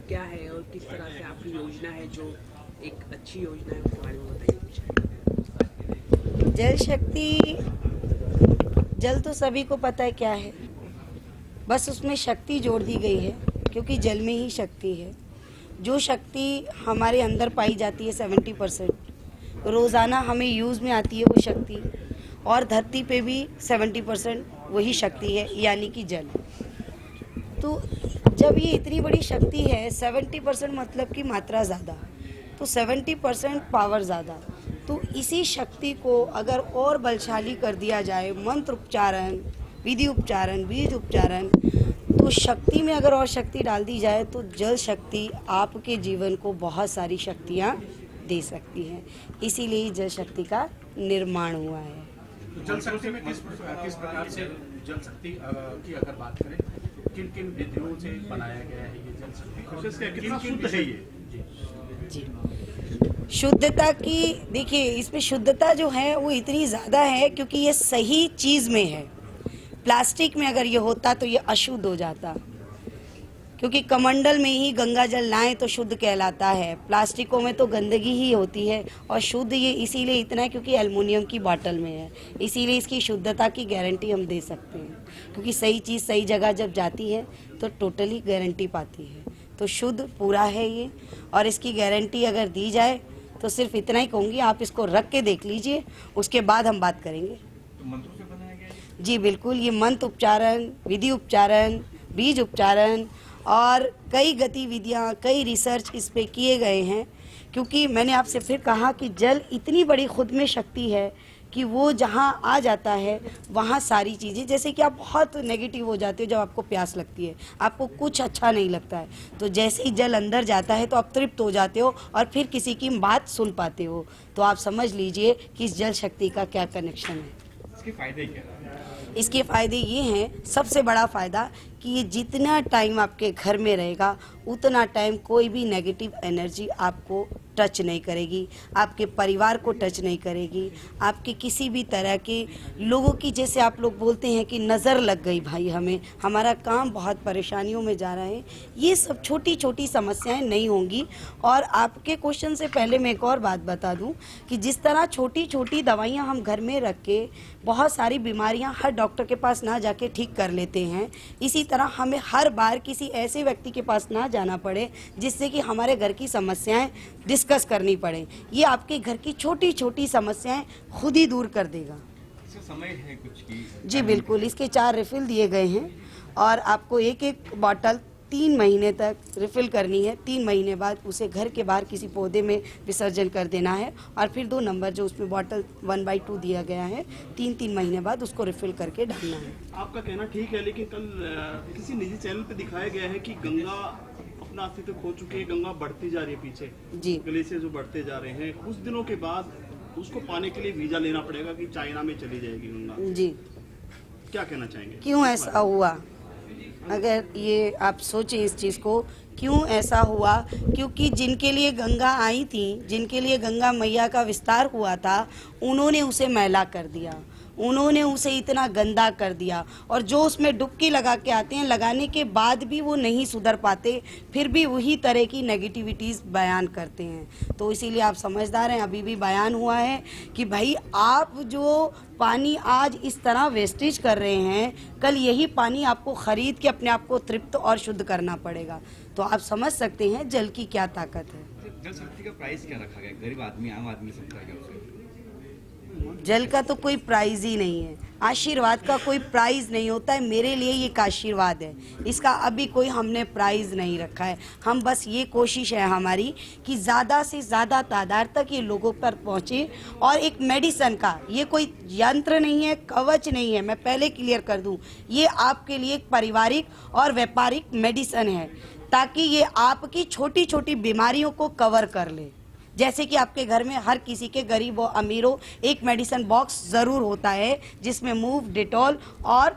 क्या है और किस तरह से आपकी योजना है जो एक अच्छी योजना है उसके बारे में बताइए कुछ। जल शक्ति, जल तो सभी को पता है क्या है, बस उसमें शक्ति जोड़ दी गई है क्योंकि जल में ही शक्ति है। जो शक्ति हमारे अंदर पाई जाती है 70% रोज़ाना हमें यूज़ में आती है वो शक्ति, और धरती पे भी 70% वही शक्ति है, यानी कि जल। तो जब ये इतनी बड़ी शक्ति है, 70% मतलब की मात्रा ज़्यादा, तो 70% पावर ज़्यादा, तो इसी शक्ति को अगर और बलशाली कर दिया जाए, मंत्र उच्चारण, विधि उच्चारण, बीज उच्चारण, तो शक्ति में अगर और शक्ति डाल दी जाए तो जल शक्ति आपके जीवन को बहुत सारी शक्तियाँ दे सकती है। इसीलिए जल शक्ति का निर्माण हुआ है। जल शक्ति में किस प्रकार से जल शक्ति की अगर बात करें, किन किन विधियों से बनाया गया है ये जल शक्ति, कितना शुद्ध है ये? जी, शुद्धता की देखिए, इसमें शुद्धता जो है वो इतनी ज़्यादा है क्योंकि ये सही चीज़ में है। प्लास्टिक में अगर ये होता तो ये अशुद्ध हो जाता, क्योंकि कमंडल में ही गंगा जल लाएं तो शुद्ध कहलाता है। प्लास्टिकों में तो गंदगी ही होती है, और शुद्ध ये इसीलिए इतना है क्योंकि एल्युमिनियम की बॉटल में है। इसीलिए इसकी शुद्धता की गारंटी हम दे सकते हैं, क्योंकि सही चीज़ सही जगह जब जाती है तो टोटली गारंटी पाती है। तो शुद्ध पूरा है ये, और इसकी गारंटी अगर दी जाए तो सिर्फ इतना ही कहूँगी, आप इसको रख के देख लीजिए, उसके बाद हम बात करेंगे। तो मंत्रों से बनाया गया है? जी बिल्कुल, ये मंत्र उच्चारण, विधि उच्चारण, बीज उच्चारण और कई गतिविधियाँ, कई रिसर्च इस पे किए गए हैं, क्योंकि मैंने आपसे फिर कहा कि जल इतनी बड़ी खुद में शक्ति है कि वो जहाँ आ जाता है वहाँ सारी चीज़ें, जैसे कि आप बहुत नेगेटिव हो जाते हो जब आपको प्यास लगती है, आपको कुछ अच्छा नहीं लगता है, तो जैसे ही जल अंदर जाता है तो आप तृप्त हो जाते हो और फिर किसी की बात सुन पाते हो। तो आप समझ लीजिए कि इस जल शक्ति का क्या कनेक्शन है। इसके फायदे क्या है? इसके फ़ायदे ये हैं, सबसे बड़ा फ़ायदा कि ये जितना टाइम आपके घर में रहेगा उतना टाइम कोई भी नेगेटिव एनर्जी आपको टच नहीं करेगी, आपके परिवार को टच नहीं करेगी, आपके किसी भी तरह के लोगों की, जैसे आप लोग बोलते हैं कि नज़र लग गई भाई, हमें हमारा काम बहुत परेशानियों में जा रहा है, ये सब छोटी छोटी समस्याएं नहीं होंगी। और आपके क्वेश्चन से पहले मैं एक और बात बता दूं कि जिस तरह छोटी छोटी दवाइयां हम घर में रख के बहुत सारी बीमारियां हर डॉक्टर के पास ना जाके ठीक कर लेते हैं, इसी तरह हमें हर बार किसी ऐसे व्यक्ति के पास ना जाना पड़े जिससे कि हमारे घर की समस्याएं डिस्कस करनी पड़े। ये आपके घर की छोटी छोटी समस्याएं खुद ही दूर कर देगा। इसका समय है कुछ की? जी बिल्कुल, इसके 4 रिफिल दिए गए हैं और आपको एक एक बॉटल 3 महीने तक रिफिल करनी है। 3 महीने बाद उसे घर के बाहर किसी पौधे में विसर्जन कर देना है, और फिर 2 नंबर जो उसमें बॉटल 1/2 दिया गया है, 3 महीने बाद उसको रिफिल करके डालना है। आपका कहना ठीक है, लेकिन कल किसी निजी चैनल पे दिखाया गया है कि गंगा अपना अस्तित्व खो चुकी है, गंगा बढ़ती जा रही है पीछे, जी ग्लेशियर जो बढ़ते जा रहे हैं, कुछ दिनों के बाद उसको पाने के लिए वीजा लेना पड़ेगा कि चाइना में चली जाएगी गंगा। जी, क्या कहना चाहेंगे? क्यों ऐसा हुआ? अगर ये आप सोचें इस चीज़ को, क्यों ऐसा हुआ? क्योंकि जिनके लिए गंगा आई थी, जिनके लिए गंगा मैया का विस्तार हुआ था, उन्होंने उसे मैला कर दिया, उन्होंने उसे इतना गंदा कर दिया, और जो उसमें डुबकी लगा के आते हैं, लगाने के बाद भी वो नहीं सुधर पाते, फिर भी वही तरह की नेगेटिविटीज़ बयान करते हैं। तो इसीलिए आप समझदार हैं, अभी भी बयान हुआ है कि भाई आप जो पानी आज इस तरह वेस्टेज कर रहे हैं, कल यही पानी आपको खरीद के अपने आप को तृप्त और शुद्ध करना पड़ेगा। तो आप समझ सकते हैं जल की क्या ताकत है। जल शक्ति का प्राइस क्या रखा गया? गरीब आदमी, आम आदमी समझता है उसे? जल का तो कोई प्राइज ही नहीं है, आशीर्वाद का कोई प्राइज नहीं होता है। मेरे लिए ये एक आशीर्वाद है, इसका अभी कोई हमने प्राइज नहीं रखा है। हम बस ये कोशिश है हमारी कि ज़्यादा से ज़्यादा तादाद तक ये लोगों पर पहुँचे, और एक मेडिसन का, ये कोई यंत्र नहीं है, कवच नहीं है, मैं पहले क्लियर कर दूँ, ये आपके लिए एक पारिवारिक और व्यापारिक मेडिसन है, ताकि ये आपकी छोटी छोटी बीमारियों को कवर कर ले। जैसे कि आपके घर में हर किसी के, गरीब हो अमीर हो, एक मेडिसिन बॉक्स ज़रूर होता है जिसमें मूव, डेटॉल और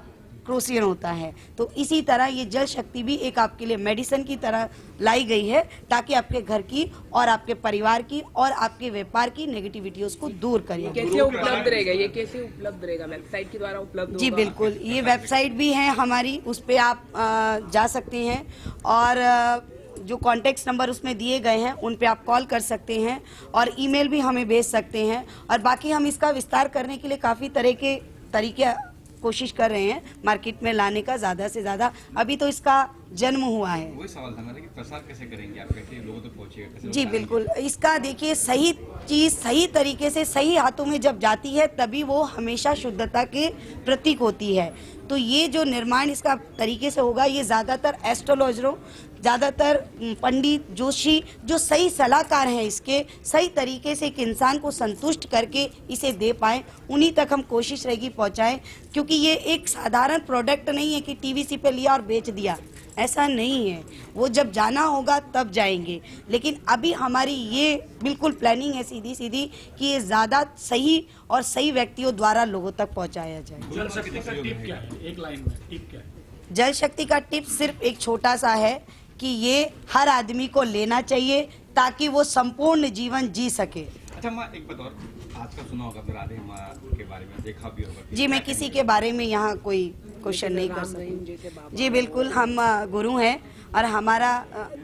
क्रोसिन होता है। तो इसी तरह ये जल शक्ति भी एक आपके लिए मेडिसिन की तरह लाई गई है, ताकि आपके घर की और आपके परिवार की और आपके व्यापार की नेगेटिविटीज को दूर करें। कैसे उपलब्ध रहेगा? ये कैसे उपलब्ध रहेगा? वेबसाइट के द्वारा उपलब्ध जी होगा? बिल्कुल, ये वेबसाइट भी है हमारी, उस पर आप जा सकते हैं, और जो कॉन्टेक्ट नंबर उसमें दिए गए हैं उन पे आप कॉल कर सकते हैं और ईमेल भी हमें भेज सकते हैं। और बाकी हम इसका विस्तार करने के लिए काफ़ी तरह के तरीके कोशिश कर रहे हैं मार्केट में लाने का ज़्यादा से ज़्यादा। अभी तो इसका जन्म हुआ है। वही सवाल था मेरा कि प्रसार कैसे करेंगे आप, कैसे लोगों तक पहुंचेगा, कैसे जी बताएंगे? बिल्कुल, इसका देखिए सही चीज़ सही तरीके से सही हाथों में जब जाती है तभी वो हमेशा शुद्धता के प्रतीक होती है। तो ये जो निर्माण इसका तरीके से होगा, ये ज़्यादातर एस्ट्रोलॉजरों, ज़्यादातर पंडित जोशी जो सही सलाहकार हैं इसके, सही तरीके से एक इंसान को संतुष्ट करके इसे दे पाएँ, उन्हीं तक हम कोशिश रहेगी पहुँचाएँ। क्योंकि ये एक साधारण प्रोडक्ट नहीं है कि टीवीसी पे लिया और बेच दिया, ऐसा नहीं है। वो जब जाना होगा तब जाएंगे। लेकिन अभी हमारी ये बिल्कुल प्लानिंग है सीधी सीधी कि ये ज़्यादा सही और सही व्यक्तियों द्वारा लोगों तक पहुंचाया जाए। जल शक्ति का टिप क्या है, एक लाइन में टिप क्या है? जल शक्ति का टिप सिर्फ एक छोटा सा है कि ये हर आदमी को लेना चाहिए ताकि वो संपूर्ण जीवन जी सके। अच्छा माँ एक बात और, आज का सुना होगा राधे माँ के बारे में, देखा भी होगा। जी मैं किसी के बारे में यहाँ कोई क्वेश्चन नहीं कर सकती। जी बिल्कुल, हम गुरु हैं और हमारा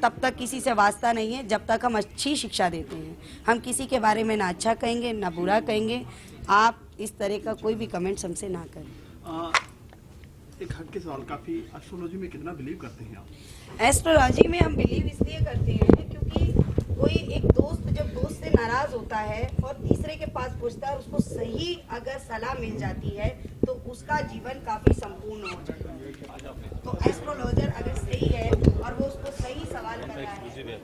तब तक किसी से वास्ता नहीं है जब तक हम अच्छी शिक्षा देते हैं। हम किसी के बारे में ना अच्छा कहेंगे ना बुरा कहेंगे। आप इस तरह का कोई भी कमेंट्स हमसे ना करें। एक हक के सवाल, काफी एस्ट्रोलॉजी में कितना बिलीव करते हैं आप? एस्ट्रोलॉजी में हम बिलीव इसलिए करते हैं क्योंकि कोई एक दोस्त जब दोस्त से नाराज होता है और तीसरे के पास पूछता है, उसको सही अगर सलाह मिल जाती है तो उसका जीवन काफी संपूर्ण हो जाता है। तो एस्ट्रोलॉजर अगर सही है और वो उसको सही सवाल कर रहा है